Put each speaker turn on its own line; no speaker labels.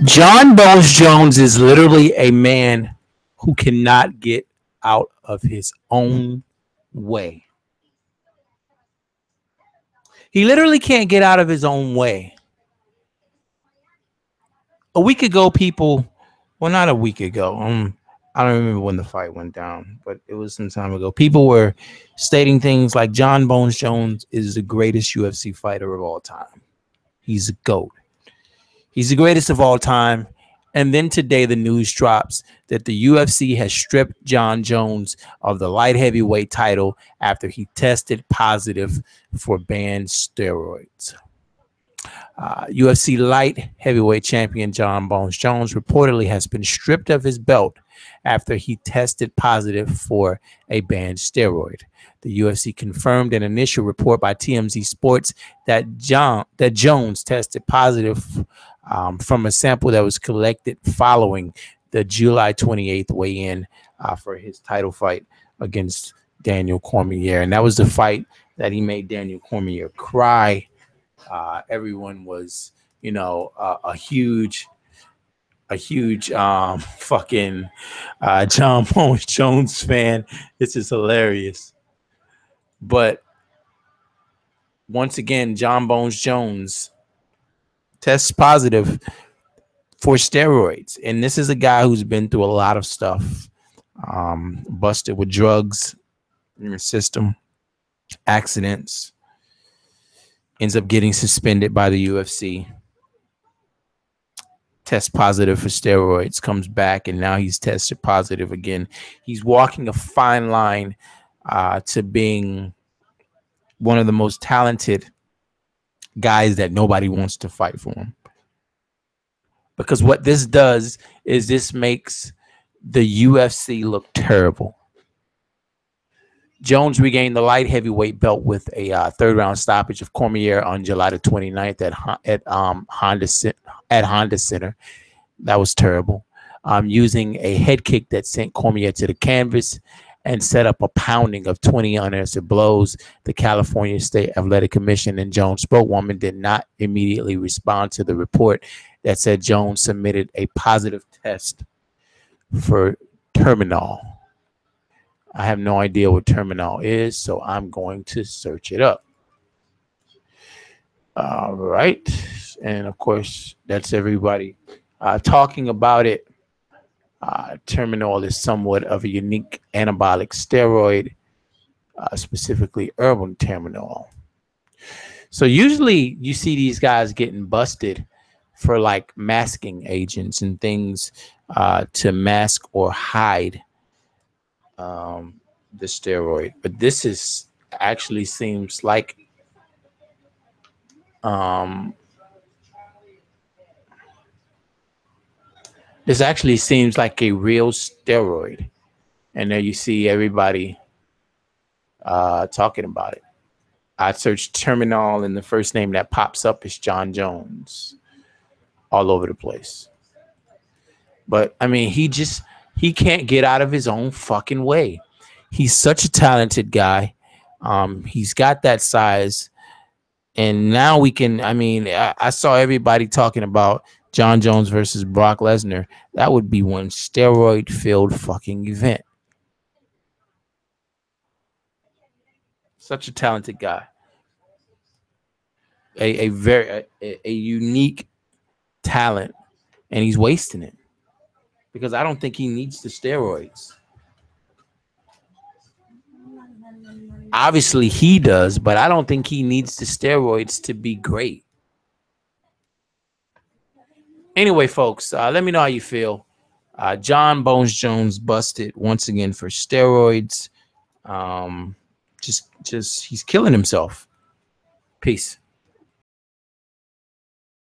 John Bones Jones is literally a man who cannot get out of his own way. He literally can't get out of his own way. A week ago, people, well, not a week ago. I don't remember when the fight went down, but it was some time ago. People were stating things like John Bones Jones is the greatest UFC fighter of all time. He's a GOAT. He's the greatest of all time. And then today, the news drops that the UFC has stripped John Jones of the light heavyweight title after he tested positive for banned steroids. UFC light heavyweight champion John Bones Jones reportedly has been stripped of his belt after he tested positive for a banned steroid. The UFC confirmed an initial report by TMZ Sports that Jones tested positive from a sample that was collected following the July 28th weigh-in for his title fight against Daniel Cormier, and that was the fight that he made Daniel Cormier cry. Everyone was, a huge fucking John Bones Jones fan. This is hilarious. But once again, John Bones Jones tests positive for steroids. And this is a guy who's been through a lot of stuff, busted with drugs in your system, accidents, ends up getting suspended by the UFC, tests positive for steroids, comes back, and now he's tested positive again. He's walking a fine line to being one of the most talented guys that nobody wants to fight for him. Because what this does is this makes the UFC look terrible. Jones regained the light heavyweight belt with a third round stoppage of Cormier on July the 29th at Honda Center. That was terrible. Using a head kick that sent Cormier to the canvas and set up a pounding of 20 unanswered blows. The California State Athletic Commission and Jones' spokeswoman did not immediately respond to the report that said Jones submitted a positive test for terminal. I have no idea what terminal is, so I'm going to search it up. All right. And of course, that's everybody talking about it. Terminal is somewhat of a unique anabolic steroid, specifically herbal terminal. So usually you see these guys getting busted for like masking agents and things to mask or hide the steroid, but this is actually seems like this actually seems like a real steroid, and there you see everybody talking about it. I searched terminal, and the first name that pops up is John Jones all over the place. But I mean, he can't get out of his own fucking way. He's such a talented guy. He's got that size. And now we can, I saw everybody talking about John Jones versus Brock Lesnar. That would be one steroid-filled fucking event. Such a talented guy. A very unique talent. And he's wasting it. Because I don't think he needs the steroids. Obviously, he does, but I don't think he needs the steroids to be great. Anyway, folks, let me know how you feel. John Bones Jones busted once again for steroids. Just he's killing himself. Peace.